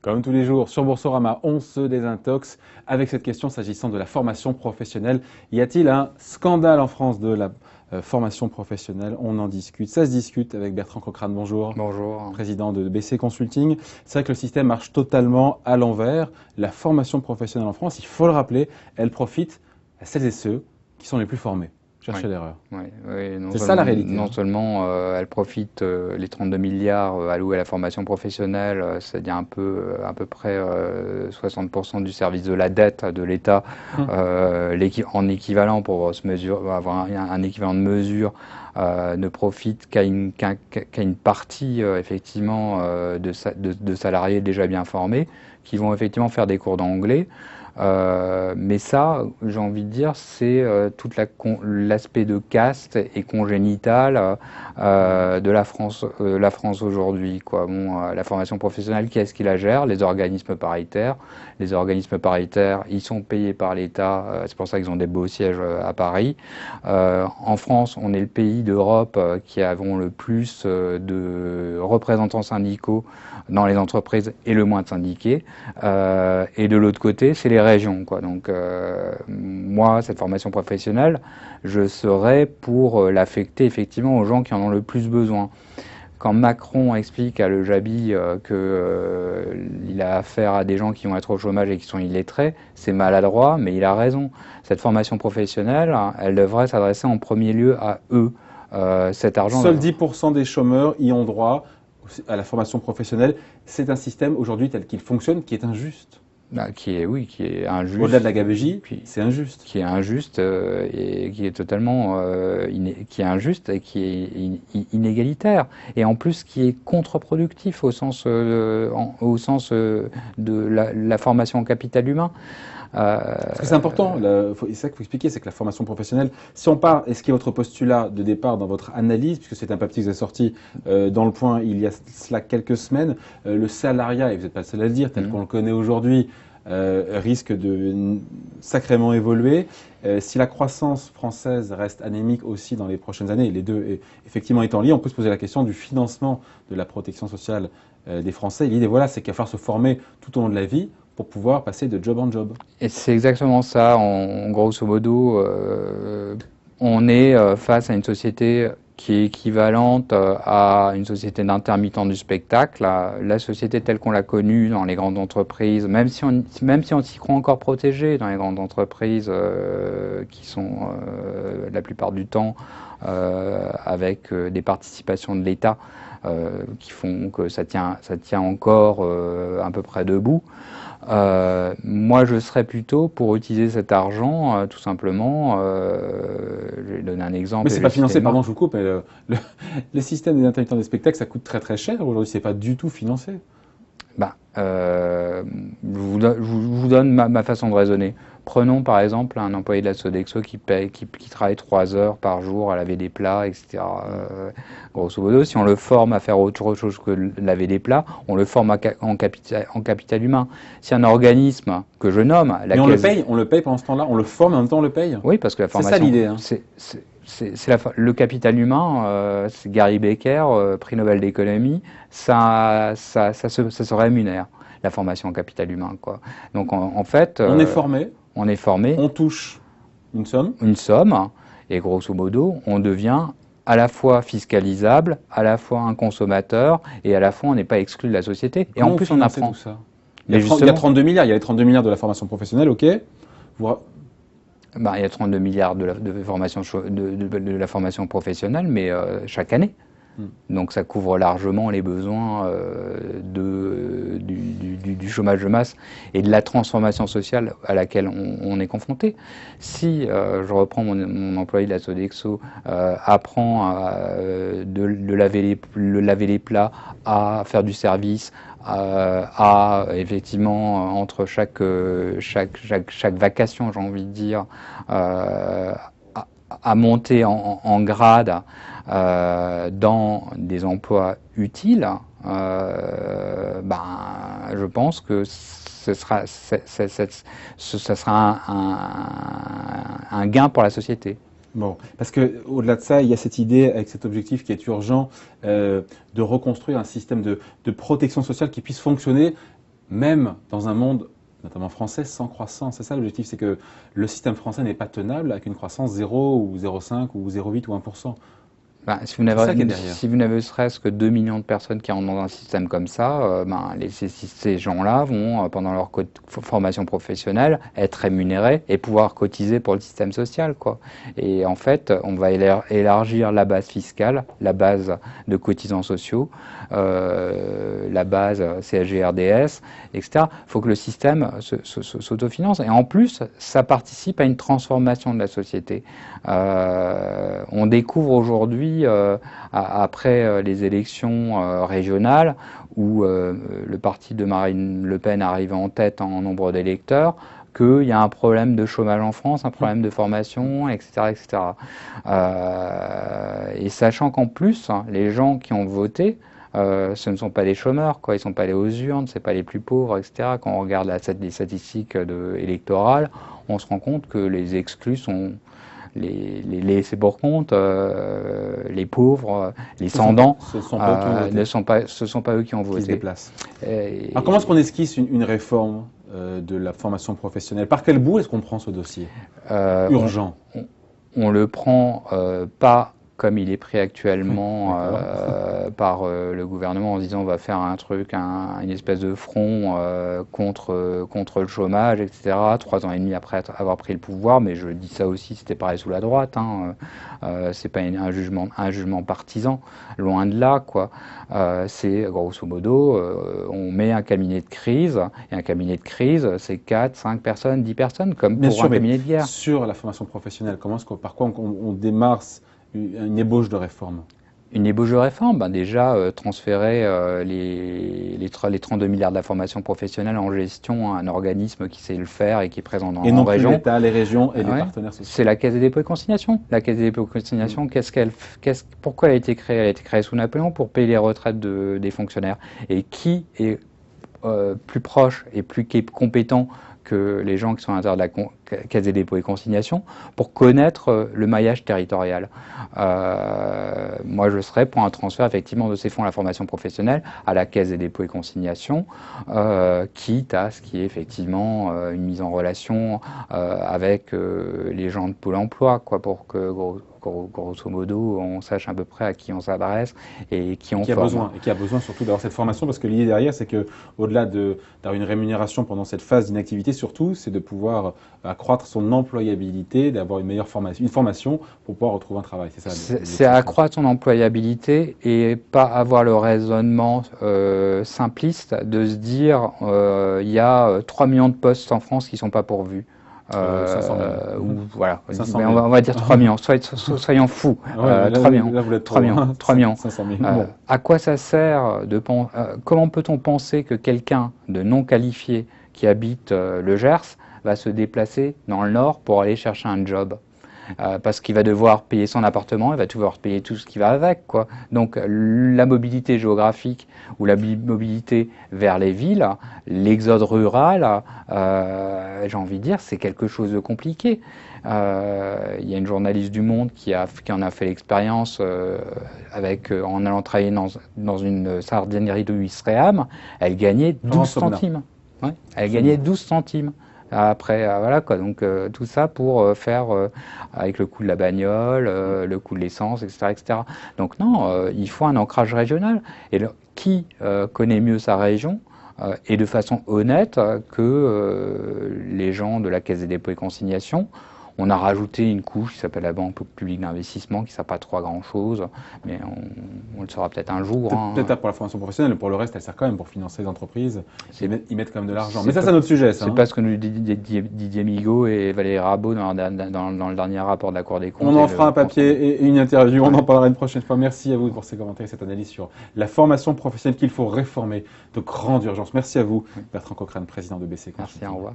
Comme tous les jours, sur Boursorama, on se désintoxe avec cette question s'agissant de la formation professionnelle. Y a-t-il un scandale en France de la formation professionnelle? On en discute. Ça se discute avec Bertrand Cochrane. Bonjour. Bonjour. Président de BC Consulting. C'est vrai que le système marche totalement à l'envers. La formation professionnelle en France, il faut le rappeler, elle profite à celles et ceux qui sont les plus formés. Oui, Cherchez l'erreur. oui, C'est ça la réalité, non hein. seulement elle profite les 32 milliards alloués à la formation professionnelle, c'est-à-dire à peu près 60% du service de la dette de l'État, en équivalent pour avoir un équivalent de mesure, ne profite qu'à une partie effectivement de salariés déjà bien formés qui vont effectivement faire des cours d'anglais. Mais ça, j'ai envie de dire, c'est tout l'aspect de caste et congénital de la France aujourd'hui, quoi. Bon, la formation professionnelle, qui est-ce qui la gère? Les organismes paritaires. Les organismes paritaires, ils sont payés par l'État. C'est pour ça qu'ils ont des beaux sièges à Paris. En France, on est le pays d'Europe qui avons le plus de représentants syndicaux dans les entreprises et le moins de syndiqués. Et de l'autre côté, c'est les régions, quoi. Donc, moi, cette formation professionnelle, je serais pour l'affecter effectivement aux gens qui en ont le plus besoin. Quand Macron explique à Le Jabi qu'il a affaire à des gens qui vont être au chômage et qui sont illettrés, c'est maladroit, mais il a raison. Cette formation professionnelle, elle devrait s'adresser en premier lieu à eux. Cet argent, Seuls 10% des chômeurs y ont droit à la formation professionnelle. C'est un système aujourd'hui tel qu'il fonctionne qui est injuste. bah, qui est injuste. Au-delà de la gabegie, Puis, c'est injuste. qui est injuste et qui est totalement qui est injuste et qui est inégalitaire et en plus qui est contre-productif au sens de la formation en capital humain. Parce que c'est important, c'est ça qu'il faut expliquer, c'est que la formation professionnelle, si on part, et ce qui est votre postulat de départ dans votre analyse, puisque c'est un papier que vous avez sorti dans Le Point il y a cela quelques semaines, le salariat, et vous n'êtes pas le seul à le dire, tel qu'on le connaît aujourd'hui, risque de sacrément évoluer. Si la croissance française reste anémique aussi dans les prochaines années, les deux effectivement étant liés, on peut se poser la question du financement de la protection sociale des Français. L'idée, voilà, c'est qu'il va falloir se former tout au long de la vie pour pouvoir passer de job en job. Et c'est exactement ça, grosso modo, on est face à une société qui est équivalente à une société d'intermittents du spectacle, la société telle qu'on l'a connue dans les grandes entreprises, même si on s'y croit encore protégé dans les grandes entreprises qui sont la plupart du temps avec des participations de l'État qui font que ça tient encore à peu près debout. Moi, je serais plutôt pour utiliser cet argent, tout simplement. Je vais donner un exemple. Mais c'est pas financé, pardon, je vous coupe, mais le système des intermittents des spectacles, ça coûte très très cher. Aujourd'hui, c'est pas du tout financé. Bah, je vous donne ma façon de raisonner. Prenons par exemple un employé de la Sodexo qui travaille 3 heures par jour à laver des plats, etc. Grosso modo, si on le forme à faire autre chose que laver des plats, on le forme en capital humain. Si un organisme que je nomme, Mais on le paye pendant ce temps-là, on le forme et en même temps on le paye. oui, parce que la C'est ça formation, l'idée, hein. le capital humain, c'est Gary Becker, prix Nobel d'économie, ça se rémunère, la formation en capital humain, quoi. Donc en fait, on est formé, on touche une somme, et grosso modo, on devient à la fois fiscalisable, à la fois un consommateur, et à la fois on n'est pas exclu de la société. Et en plus, on apprend. Tout ça. Mais Il y a 32 milliards, il y a les 32 milliards de la formation professionnelle, ok. Vous... il y a 32 milliards de la formation professionnelle, mais chaque année. Donc ça couvre largement les besoins du chômage de masse et de la transformation sociale à laquelle on est confronté. Si, je reprends mon employé de la Sodexo, apprend de laver les plats, à faire du service, à effectivement entre chaque vacation, j'ai envie de dire, à monter en grade dans des emplois utiles, je pense que ce sera un gain pour la société. Bon, parce que au-delà de ça, il y a cette idée avec cet objectif qui est urgent de reconstruire un système de protection sociale qui puisse fonctionner même dans un monde, notamment français, sans croissance. C'est ça l'objectif, c'est que le système français n'est pas tenable avec une croissance 0 ou 0,5 ou 0,8 ou 1%. Ben, si vous n'avez serait-ce que 2 millions de personnes qui rentrent dans un système comme ça, ces gens-là vont, pendant leur formation professionnelle, être rémunérés et pouvoir cotiser pour le système social, quoi. Et en fait, on va élargir la base fiscale, la base de cotisants sociaux, la base CSG-RDS, etc. Il faut que le système s'autofinance. Et en plus, ça participe à une transformation de la société. On découvre aujourd'hui, après les élections régionales, où le parti de Marine Le Pen arrive en tête en nombre d'électeurs, qu'il y a un problème de chômage en France, un problème de formation, etc. etc. Et sachant qu'en plus, les gens qui ont voté, ce ne sont pas des chômeurs, quoi. Ils ne sont pas allés aux urnes, ce n'est pas les plus pauvres, etc. Quand on regarde les statistiques électorales, on se rend compte que les exclus sont les laissés pour compte, les pauvres, les sans-dents, ce ne sont pas eux qui ont voté. Qui se déplacent. Alors comment est-ce qu'on esquisse une réforme de la formation professionnelle? Par quel bout est-ce qu'on prend ce dossier urgent? On le prend pas comme il est pris actuellement par le gouvernement en se disant on va faire un truc, une espèce de front contre le chômage, etc. 3 ans et demi après avoir pris le pouvoir, mais je dis ça aussi, c'était pareil sous la droite, c'est pas un jugement partisan, loin de là, quoi. C'est grosso modo, on met un cabinet de crise, et un cabinet de crise, c'est 4, 5 personnes, 10 personnes, comme pour un cabinet de guerre. Sur la formation professionnelle, par quoi on démarre une ébauche de réforme? Une ébauche de réforme, déjà transférer les 32 milliards de la formation professionnelle en gestion à un organisme qui sait le faire et qui est présent dans la région. L'État, les régions et les partenaires sociaux. C'est la Caisse des dépôts et consignations. La Caisse des dépôts et consignations, pourquoi elle a été créée? Elle a été créée sous Napoléon pour payer les retraites des fonctionnaires. Et qui est plus proche et plus compétent que les gens qui sont à l'intérieur de la Caisse des dépôts et consignations pour connaître le maillage territorial. Moi, je serais pour un transfert effectivement de ces fonds à la formation professionnelle à la Caisse des dépôts et consignations, quitte à ce qui est effectivement une mise en relation avec les gens de Pôle emploi, quoi, pour que grosso modo, on sache à peu près à qui on s'adresse et qui on forme. Et qui a besoin surtout d'avoir cette formation, parce que l'idée derrière, c'est qu'au-delà d'avoir une rémunération pendant cette phase d'inactivité, surtout, c'est de pouvoir accroître son employabilité, d'avoir une formation pour pouvoir retrouver un travail. C'est ça. C'est accroître son employabilité et pas avoir le raisonnement simpliste de se dire il y a 3 millions de postes en France qui ne sont pas pourvus. 500 000. Voilà, 500 000. On va dire 3 millions, soyons fous. 3 millions. Là, vous l'êtes 3 millions. 3 millions. 500 000. Bon. À quoi ça sert comment peut-on penser que quelqu'un de non qualifié qui habite le Gers va se déplacer dans le Nord pour aller chercher un job? Parce qu'il va devoir payer son appartement, il va devoir payer tout ce qui va avec, quoi. Donc la mobilité géographique ou la mobilité vers les villes, l'exode rural, j'ai envie de dire, c'est quelque chose de compliqué. Il y a une journaliste du Monde qui en a fait l'expérience en allant travailler dans une sardinerie de Ouistreham, elle gagnait 12 centimes. Ouais, elle gagnait 12 centimes. Après, voilà quoi, donc tout ça pour faire avec le coût de la bagnole, le coût de l'essence, etc., etc. Donc non, il faut un ancrage régional. Et qui connaît mieux sa région et de façon honnête que les gens de la Caisse des dépôts et consignations? On a rajouté une couche qui s'appelle la Banque publique d'investissement, qui ne sert pas trop à grand-chose, mais on le saura peut-être un jour. Peut-être pour la formation professionnelle, mais pour le reste, elle sert quand même pour financer les entreprises et y mettre quand même de l'argent. Mais ça, c'est un autre sujet. C'est pas ce que nous dit Didier Migaud et Valérie Rabault dans le dernier rapport de la Cour des comptes. On en fera un papier et une interview, on en parlera une prochaine fois. Merci à vous pour ces commentaires et cette analyse sur la formation professionnelle qu'il faut réformer de grande urgence. Merci à vous, Bertrand Cochrane, président de BC. Merci, au revoir.